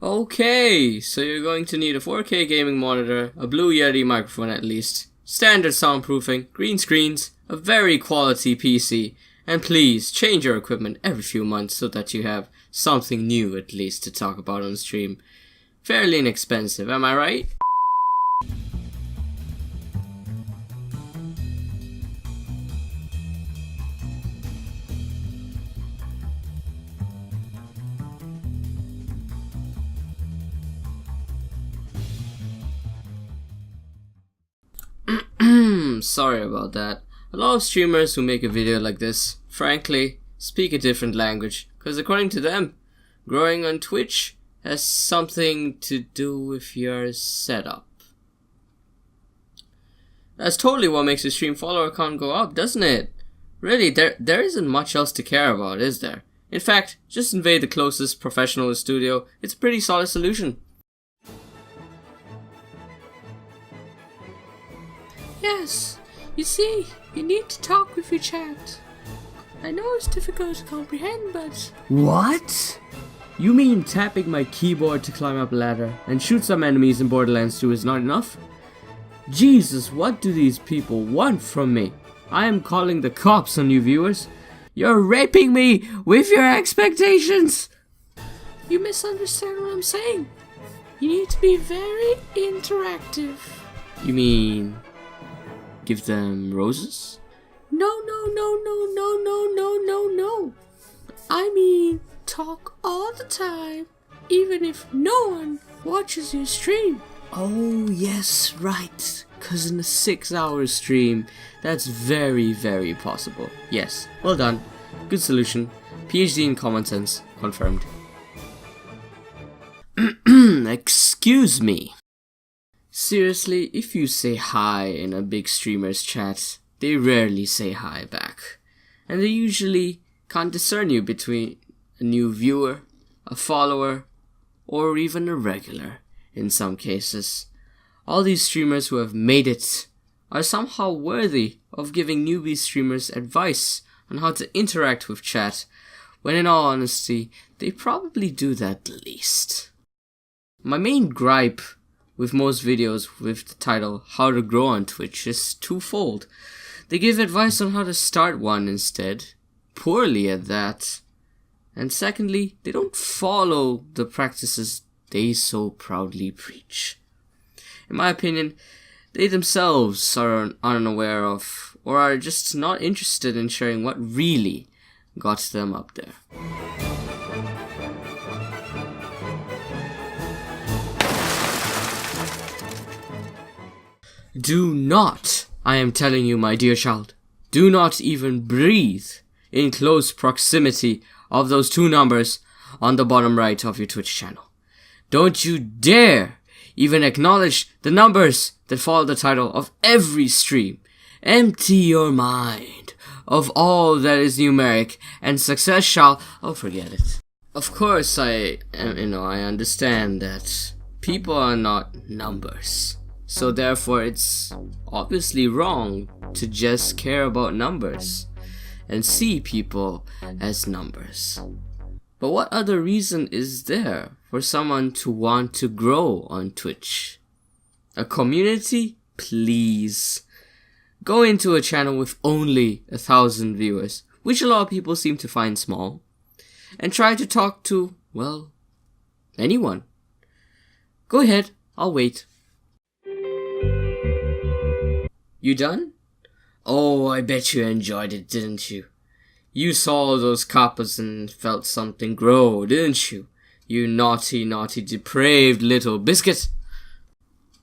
Okay, so you're going to need a 4K gaming monitor, a Blue Yeti microphone at least, standard soundproofing, green screens, a very quality PC, and please change your equipment every few months so that you have something new at least to talk about on stream. Fairly inexpensive, am I right? Sorry about that. A lot of streamers who make a video like this, frankly, speak a different language, because according to them, growing on Twitch has something to do with your setup. That's totally what makes your stream follower count go up, doesn't it? Really, there isn't much else to care about, is there? In fact, just invade the closest professional studio. It's a pretty solid solution. Yes, you see, you need to talk with your chat. I know it's difficult to comprehend, but... What? You mean tapping my keyboard to climb up a ladder and shoot some enemies in Borderlands 2 is not enough? Jesus, what do these people want from me? I am calling the cops on you viewers. You're raping me with your expectations! You misunderstand what I'm saying. You need to be very interactive. You mean... give them roses? No. I mean, talk all the time, even if no one watches your stream. Oh, yes, right. Cause in a 6-hour stream, that's very, very possible. Yes, well done. Good solution. PhD in common sense. Confirmed. Excuse me. Seriously, if you say hi in a big streamer's chat, they rarely say hi back. And they usually can't discern you between a new viewer, a follower, or even a regular in some cases. All these streamers who have made it are somehow worthy of giving newbie streamers advice on how to interact with chat, when in all honesty, they probably do that least. My main gripe with most videos with the title How to Grow on Twitch is twofold. They give advice on how to start one instead, poorly at that. And secondly, they don't follow the practices they so proudly preach. In my opinion, they themselves are unaware of, or are just not interested in sharing what really got them up there. Do not, I am telling you, my dear child, do not even breathe in close proximity of those two numbers on the bottom right of your Twitch channel. Don't you dare even acknowledge the numbers that follow the title of every stream. Empty your mind of all that is numeric, and success shall... oh, forget it. Of course, I understand that people are not numbers. So therefore, it's obviously wrong to just care about numbers and see people as numbers. But what other reason is there for someone to want to grow on Twitch? A community? Please. Go into a channel with only 1,000 viewers, which a lot of people seem to find small, and try to talk to, well, anyone. Go ahead, I'll wait. You done? Oh, I bet you enjoyed it, didn't you? You saw those coppers and felt something grow, didn't you? You naughty, depraved little biscuit.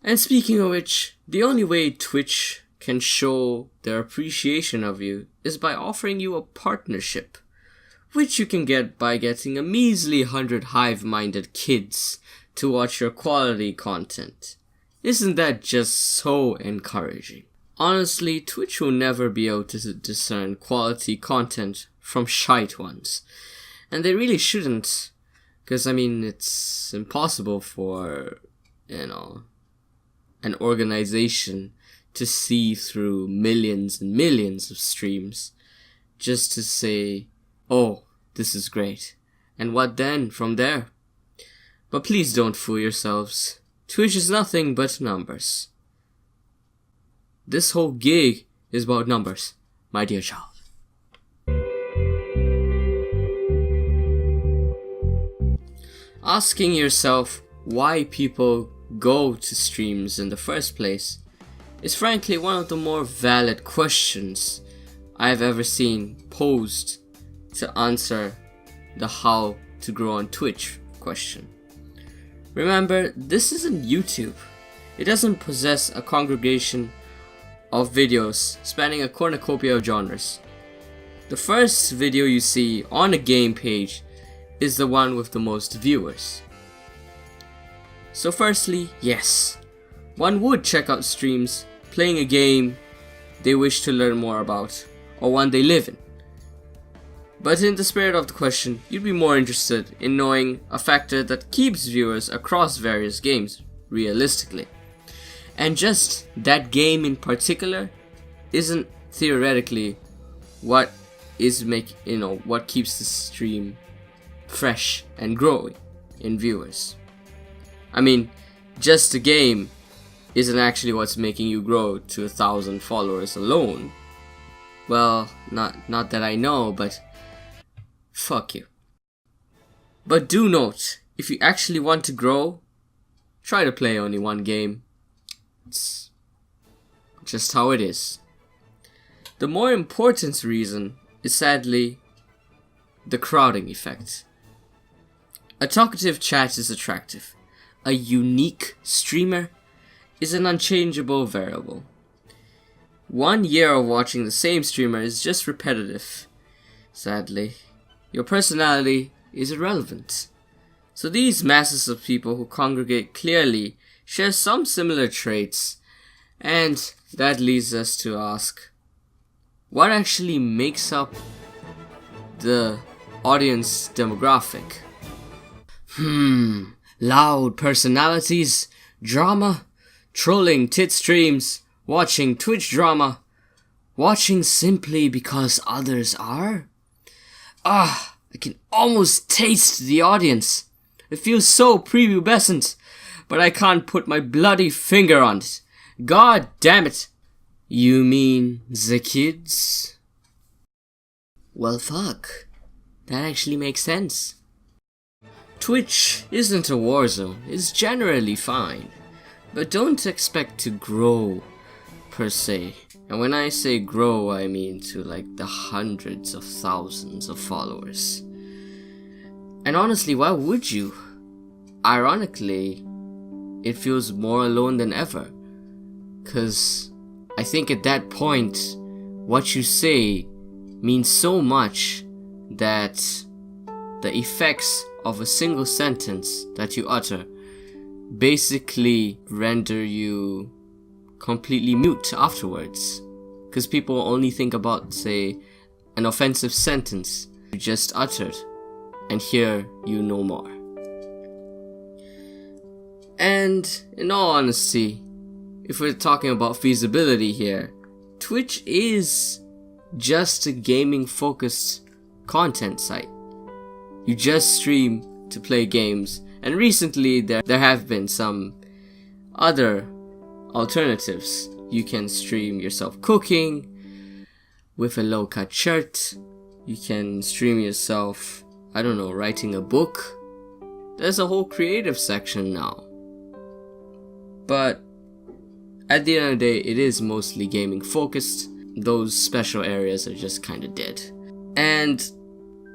And speaking of which, the only way Twitch can show their appreciation of you is by offering you a partnership, which you can get by getting a measly 100 hive-minded kids to watch your quality content. Isn't that just so encouraging? Honestly, Twitch will never be able to discern quality content from shite ones. And they really shouldn't. Because, I mean, it's impossible for, an organization to see through millions and millions of streams just to say, oh, this is great. And what then from there? But please don't fool yourselves. Twitch is nothing but numbers. This whole gig is about numbers, my dear child. Asking yourself why people go to streams in the first place is frankly one of the more valid questions I've ever seen posed to answer the how to grow on Twitch question. Remember, this isn't YouTube. It doesn't possess a congregation of videos spanning a cornucopia of genres. The first video you see on a game page is the one with the most viewers. So firstly, yes, one would check out streams playing a game they wish to learn more about, or one they live in. But in the spirit of the question, you'd be more interested in knowing a factor that keeps viewers across various games, realistically. And just that game in particular isn't theoretically what what keeps the stream fresh and growing in viewers. I mean, just a game isn't actually what's making you grow to 1,000 followers alone. Well, not that I know, but fuck you. But do note, if you actually want to grow, try to play only one game. It's just how it is. The more important reason is sadly the crowding effect. A talkative chat is attractive. A unique streamer is an unchangeable variable. 1 year of watching the same streamer is just repetitive. Sadly, your personality is irrelevant. So these masses of people who congregate clearly share some similar traits, and that leads us to ask, what actually makes up the audience demographic? Loud personalities, drama, trolling tit streams, watching Twitch drama, watching simply because others are? I can almost taste the audience. It feels so prepubescent, but I can't put my bloody finger on it. God damn it. You mean the kids? Well, fuck. That actually makes sense. Twitch isn't a war zone. It's generally fine. But don't expect to grow, per se. And when I say grow, I mean to like the hundreds of thousands of followers. And honestly, why would you? Ironically, it feels more alone than ever. 'Cause I think at that point, what you say means so much that the effects of a single sentence that you utter basically render you completely mute afterwards. Because people only think about, say, an offensive sentence you just uttered, and hear you no more. And in all honesty, if we're talking about feasibility here, Twitch is just a gaming focused content site. You just stream to play games, and recently there have been some other alternatives. You can stream yourself cooking with a low cut shirt. You can stream yourself, I don't know, writing a book. There's a whole creative section now. But at the end of the day, it is mostly gaming focused. Those special areas are just kinda dead. And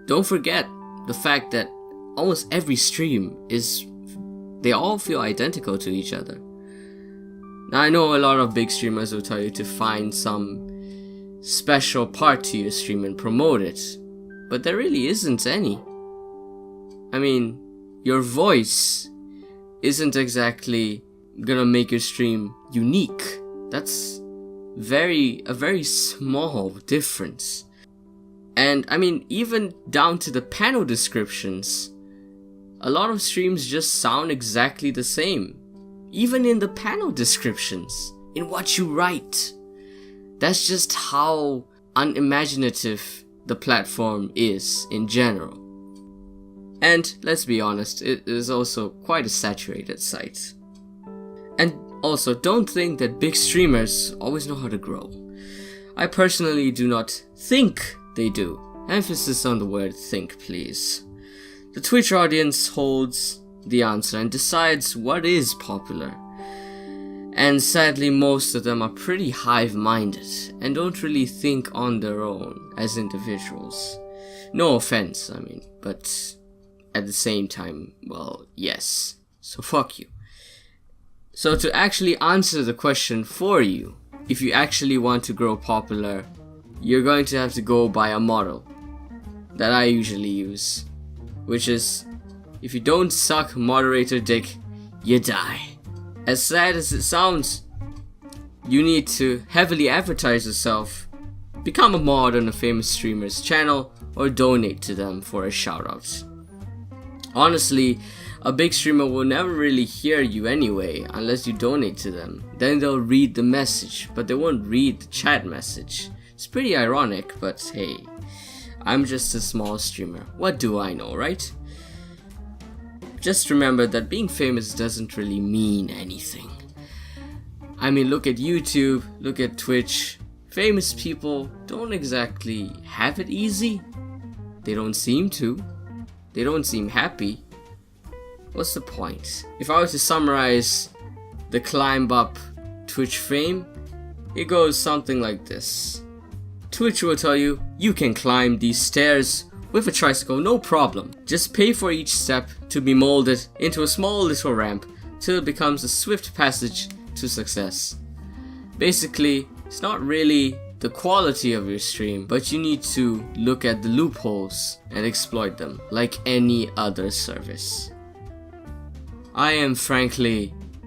don't forget the fact that almost every stream they all feel identical to each other. Now I know a lot of big streamers will tell you to find some special part to your stream and promote it, but there really isn't any. I mean, your voice isn't exactly gonna make your stream unique. That's a very small difference. And I mean, even down to the panel descriptions, a lot of streams just sound exactly the same. Even in the panel descriptions, in what you write. That's just how unimaginative the platform is in general. And let's be honest, it is also quite a saturated site. And also, don't think that big streamers always know how to grow. I personally do not think they do. Emphasis on the word think, please. The Twitch audience holds the answer and decides what is popular. And sadly, most of them are pretty hive-minded and don't really think on their own as individuals. No offense, but at the same time, well, yes. So fuck you. So to actually answer the question for you, if you actually want to grow popular, you're going to have to go by a model that I usually use, which is, if you don't suck moderator dick, you die. As sad as it sounds, you need to heavily advertise yourself, become a mod on a famous streamer's channel, or donate to them for a shoutout. Honestly, a big streamer will never really hear you anyway unless you donate to them. Then they'll read the message, but they won't read the chat message. It's pretty ironic, but hey, I'm just a small streamer. What do I know, right? Just remember that being famous doesn't really mean anything. Look at YouTube, look at Twitch. Famous people don't exactly have it easy. They don't seem to. They don't seem happy. What's the point? If I were to summarize the climb up Twitch fame, it goes something like this. Twitch will tell you, you can climb these stairs with a tricycle, no problem. Just pay for each step to be molded into a small little ramp till it becomes a swift passage to success. Basically, it's not really the quality of your stream, but you need to look at the loopholes and exploit them like any other service. I am frankly